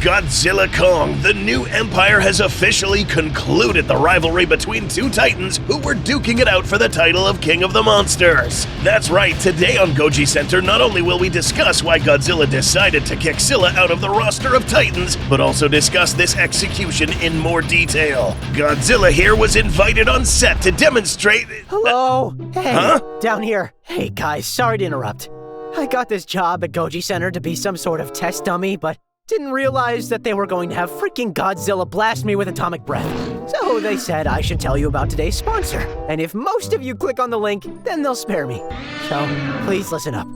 Godzilla Kong, the new empire has officially concluded the rivalry between two titans who were duking it out for the title of King of the Monsters. That's right, today on Goji Center, not only will we discuss why Godzilla decided to kick Scylla out of the roster of titans, but also discuss this execution in more detail. Godzilla here was invited on set to demonstrate— Hello? Hey, Huh? down here. Hey guys, sorry to interrupt. I got this job at Goji Center to be some sort of test dummy, but didn't realize that they were going to have freaking Godzilla blast me with atomic breath. So they said I should tell you about today's sponsor. And if most of you click on the link, then they'll spare me. So please listen up.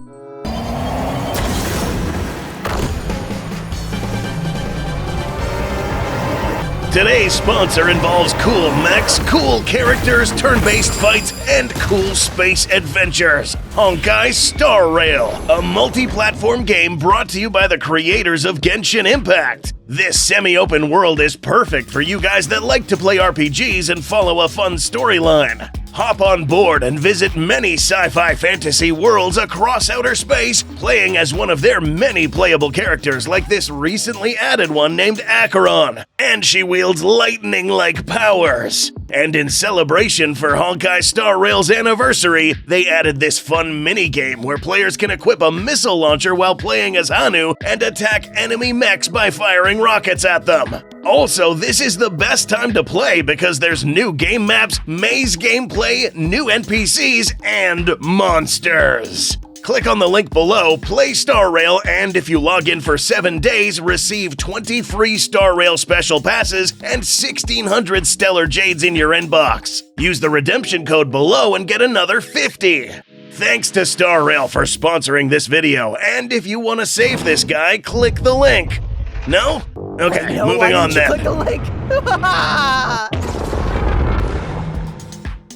Today's sponsor involves cool mechs, cool characters, turn-based fights, and cool space adventures. Honkai Star Rail, a multi-platform game brought to you by the creators of Genshin Impact. This semi-open world is perfect for you guys that like to play RPGs and follow a fun storyline. Hop on board and visit many sci-fi fantasy worlds across outer space, playing as one of their many playable characters like this recently added one named Acheron. And she wields lightning-like powers. And in celebration for Honkai Star Rail's anniversary, they added this fun mini-game where players can equip a missile launcher while playing as Hanu and attack enemy mechs by firing rockets at them. Also, this is the best time to play because there's new game maps, maze gameplay, new NPCs, and monsters. Click on the link below, play Star Rail, and if you log in for 7 days, receive 20 free Star Rail special passes and 1,600 Stellar Jades in your inbox. Use the redemption code below and get another 50. Thanks to Star Rail for sponsoring this video, and if you want to save this guy, click the link. No? Okay, moving on then. Click the link.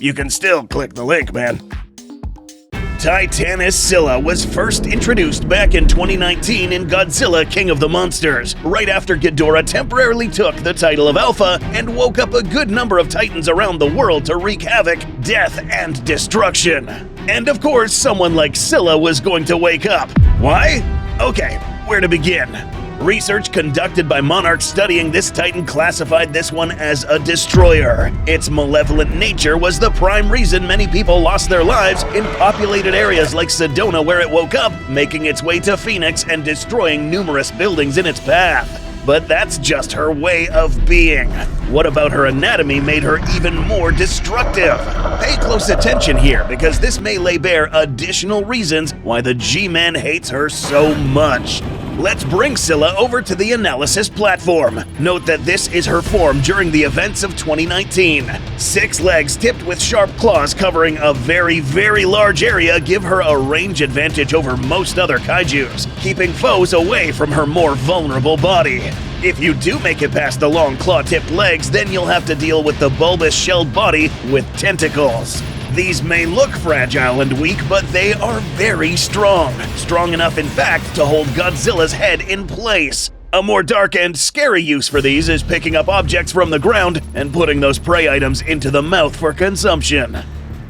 You can still click the link, man. Titanus Scylla was first introduced back in 2019 in Godzilla King of the Monsters, right after Ghidorah temporarily took the title of Alpha and woke up a good number of titans around the world to wreak havoc, death, and destruction. And of course, someone like Scylla was going to wake up. Why? Okay, where to begin? Research conducted by monarchs studying this titan classified this one as a destroyer. Its malevolent nature was the prime reason many people lost their lives in populated areas like Sedona, where it woke up, making its way to Phoenix and destroying numerous buildings in its path. But that's just her way of being. What about her anatomy made her even more destructive? Pay close attention here, because this may lay bare additional reasons why the G-Man hates her so much. Let's bring Scylla over to the analysis platform. Note that this is her form during the events of 2019. 6 legs tipped with sharp claws covering a very, very large area give her a range advantage over most other kaijus, keeping foes away from her more vulnerable body. If you do make it past the long claw-tipped legs, then you'll have to deal with the bulbous shelled body with tentacles. These may look fragile and weak, but they are very strong. Strong enough, in fact, to hold Godzilla's head in place. A more dark and scary use for these is picking up objects from the ground and putting those prey items into the mouth for consumption.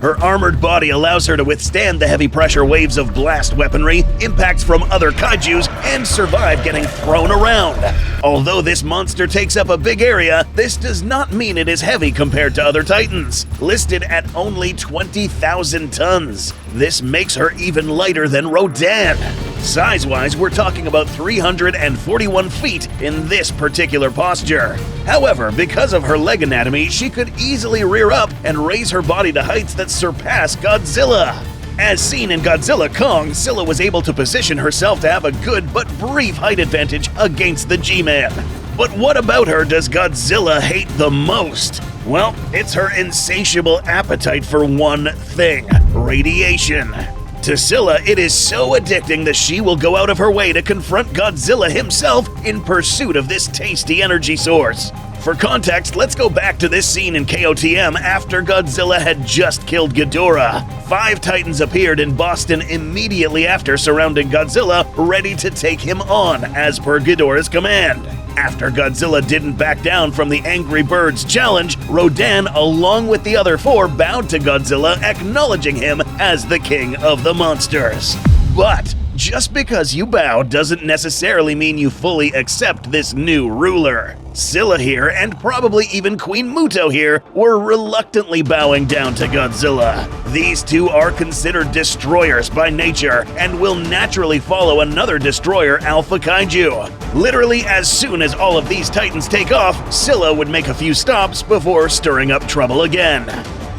Her armored body allows her to withstand the heavy pressure waves of blast weaponry, impacts from other kaijus, and survive getting thrown around. Although this monster takes up a big area, this does not mean it is heavy compared to other titans, listed at only 20,000 tons. This makes her even lighter than Rodan. Size-wise, we're talking about 341 feet in this particular posture. However, because of her leg anatomy, she could easily rear up and raise her body to heights that surpass Godzilla. As seen in Godzilla Kong, Scylla was able to position herself to have a good but brief height advantage against the G-Man. But what about her does Godzilla hate the most? Well, it's her insatiable appetite for one thing: radiation. To Scylla, it is so addicting that she will go out of her way to confront Godzilla himself in pursuit of this tasty energy source. For context, let's go back to this scene in KOTM after Godzilla had just killed Ghidorah. 5 titans appeared in Boston immediately after, surrounding Godzilla, ready to take him on, as per Ghidorah's command. After Godzilla didn't back down from the Angry Birds challenge, Rodan, along with the other 4, bowed to Godzilla, acknowledging him as the king of the monsters. But just because you bow doesn't necessarily mean you fully accept this new ruler. Scylla here, and probably even Queen Muto here, were reluctantly bowing down to Godzilla. These two are considered destroyers by nature, and will naturally follow another destroyer, Alpha Kaiju. Literally, as soon as all of these titans take off, Scylla would make a few stops before stirring up trouble again.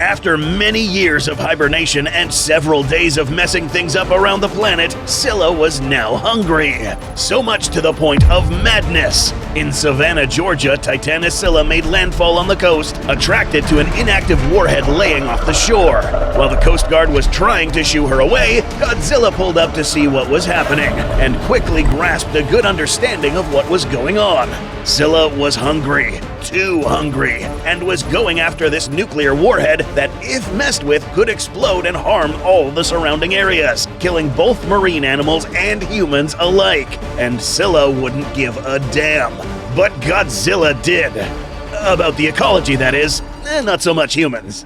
After many years of hibernation and several days of messing things up around the planet, Scylla was now hungry. So much to the point of madness. In Savannah, Georgia, Titanus Scylla made landfall on the coast, attracted to an inactive warhead laying off the shore. While the Coast Guard was trying to shoo her away, Godzilla pulled up to see what was happening, and quickly grasped a good understanding of what was going on. Scylla was hungry, too hungry, and was going after this nuclear warhead that, if messed with, could explode and harm all the surrounding areas, killing both marine animals and humans alike. And Scylla wouldn't give a damn. But Godzilla did. About the ecology, that is. Not so much humans.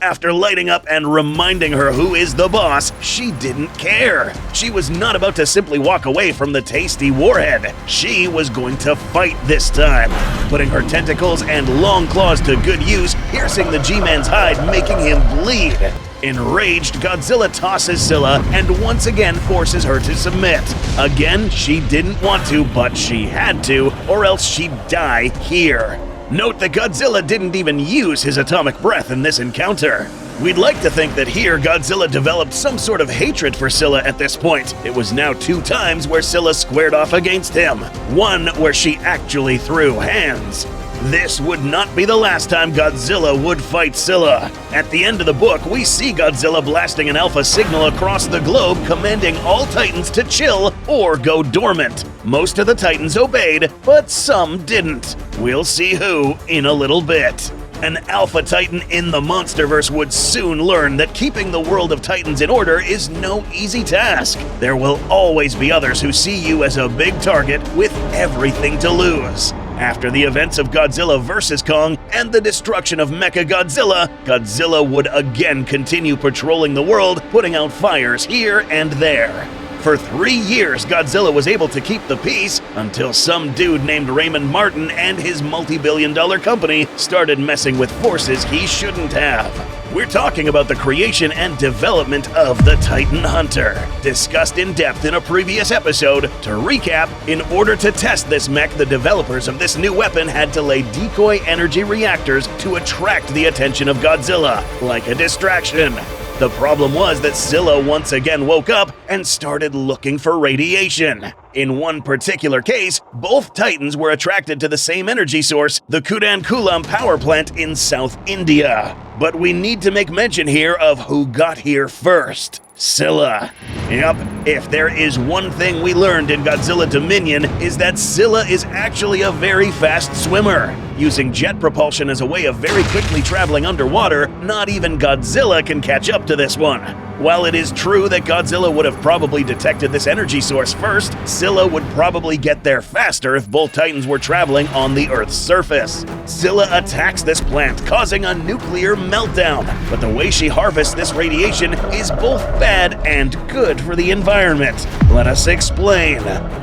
After lighting up and reminding her who is the boss, she didn't care. She was not about to simply walk away from the tasty warhead. She was going to fight this time, putting her tentacles and long claws to good use, piercing the G-Man's hide, making him bleed. Enraged, Godzilla tosses Scylla and once again forces her to submit. Again, she didn't want to, but she had to, or else she'd die here. Note that Godzilla didn't even use his atomic breath in this encounter. We'd like to think that here Godzilla developed some sort of hatred for Scylla at this point. It was now 2 times where Scylla squared off against him, one where she actually threw hands. This would not be the last time Godzilla would fight Scylla. At the end of the book, we see Godzilla blasting an alpha signal across the globe, commanding all Titans to chill or go dormant. Most of the Titans obeyed, but some didn't. We'll see who in a little bit. An Alpha Titan in the Monsterverse would soon learn that keeping the world of Titans in order is no easy task. There will always be others who see you as a big target with everything to lose. After the events of Godzilla vs. Kong and the destruction of Mechagodzilla, Godzilla would again continue patrolling the world, putting out fires here and there. For 3 years, Godzilla was able to keep the peace until some dude named Raymond Martin and his multi-billion-dollar company started messing with forces he shouldn't have. We're talking about the creation and development of the Titan Hunter, discussed in depth in a previous episode. To recap, in order to test this mech, the developers of this new weapon had to lay decoy energy reactors to attract the attention of Godzilla, like a distraction. The problem was that Scylla once again woke up and started looking for radiation. In one particular case, both Titans were attracted to the same energy source, the Kudankulam power plant in South India. But we need to make mention here of who got here first. Scylla. Yup, if there is one thing we learned in Godzilla Dominion is that Scylla is actually a very fast swimmer. Using jet propulsion as a way of very quickly traveling underwater, not even Godzilla can catch up to this one. While it is true that Godzilla would have probably detected this energy source first, Scylla would probably get there faster if both Titans were traveling on the Earth's surface. Scylla attacks this plant, causing a nuclear meltdown, but the way she harvests this radiation is both bad and good for the environment. Let us explain.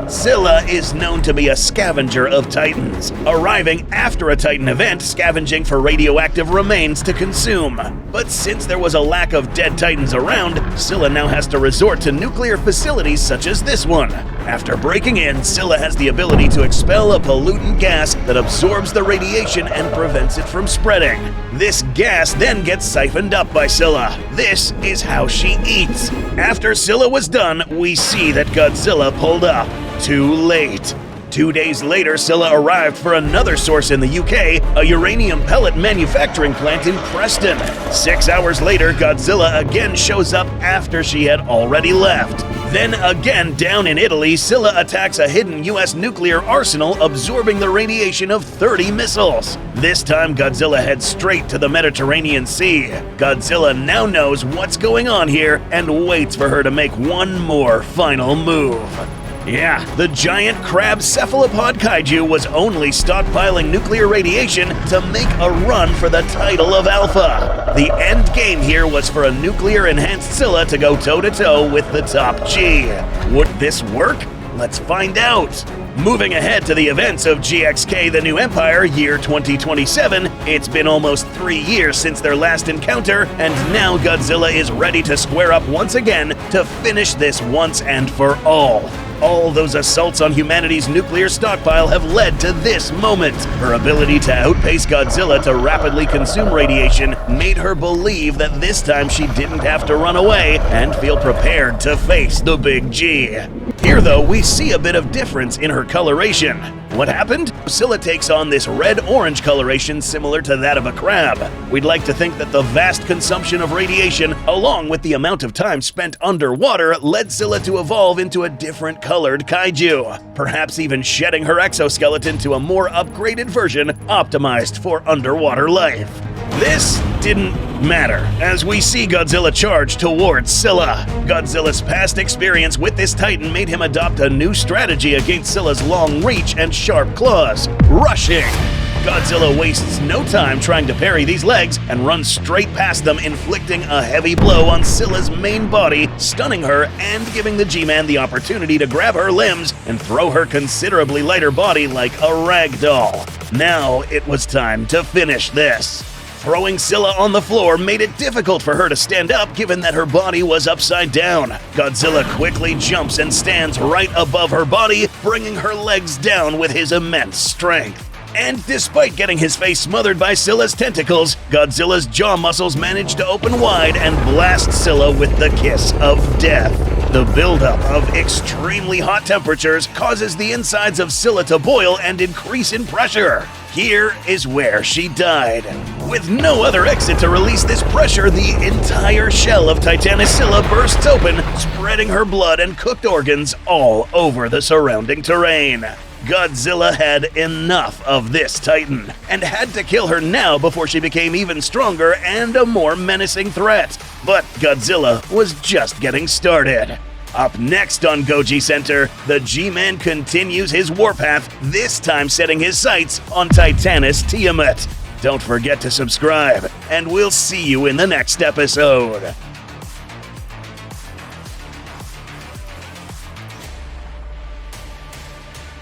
Scylla is known to be a scavenger of Titans, arriving after a Titan event, scavenging for radioactive remains to consume. But since there was a lack of dead Titans around, Scylla now has to resort to nuclear facilities such as this one. After breaking in, Scylla has the ability to expel a pollutant gas that absorbs the radiation and prevents it from spreading. This gas then gets siphoned up by Scylla. This is how she eats. After Scylla was done, we see that Godzilla pulled up. Too late. 2 days later, Scylla arrived for another source in the UK, a uranium pellet manufacturing plant in Preston. 6 hours later, Godzilla again shows up after she had already left. Then again down in Italy, Scylla attacks a hidden US nuclear arsenal, absorbing the radiation of 30 missiles. This time, Godzilla heads straight to the Mediterranean Sea. Godzilla now knows what's going on here and waits for her to make one more final move. Yeah, the giant crab cephalopod kaiju was only stockpiling nuclear radiation to make a run for the title of Alpha. The end game here was for a nuclear-enhanced Scylla to go toe-to-toe with the top G. Would this work? Let's find out. Moving ahead to the events of GxK The New Empire year 2027, it's been almost 3 years since their last encounter, and now Godzilla is ready to square up once again to finish this once and for all. All those assaults on humanity's nuclear stockpile have led to this moment. Her ability to outpace Godzilla to rapidly consume radiation made her believe that this time she didn't have to run away and feel prepared to face the Big G. Here, though, we see a bit of difference in her coloration. What happened? Scylla takes on this red-orange coloration similar to that of a crab. We'd like to think that the vast consumption of radiation, along with the amount of time spent underwater, led Scylla to evolve into a different colored kaiju, perhaps even shedding her exoskeleton to a more upgraded version optimized for underwater life. This didn't matter, as we see Godzilla charge towards Scylla. Godzilla's past experience with this Titan made him adopt a new strategy against Scylla's long reach and sharp claws: rushing. Godzilla wastes no time trying to parry these legs and runs straight past them, inflicting a heavy blow on Scylla's main body, stunning her and giving the G-Man the opportunity to grab her limbs and throw her considerably lighter body like a rag doll. Now it was time to finish this. Throwing Scylla on the floor made it difficult for her to stand up given that her body was upside down. Godzilla quickly jumps and stands right above her body, bringing her legs down with his immense strength. And despite getting his face smothered by Scylla's tentacles, Godzilla's jaw muscles manage to open wide and blast Scylla with the kiss of death. The buildup of extremely hot temperatures causes the insides of Scylla to boil and increase in pressure. Here is where she died. With no other exit to release this pressure, the entire shell of Titanus Scylla bursts open, spreading her blood and cooked organs all over the surrounding terrain. Godzilla had enough of this Titan, and had to kill her now before she became even stronger and a more menacing threat. But Godzilla was just getting started. Up next on Goji Center, the G-Man continues his warpath, this time setting his sights on Titanus Tiamat. Don't forget to subscribe, and we'll see you in the next episode.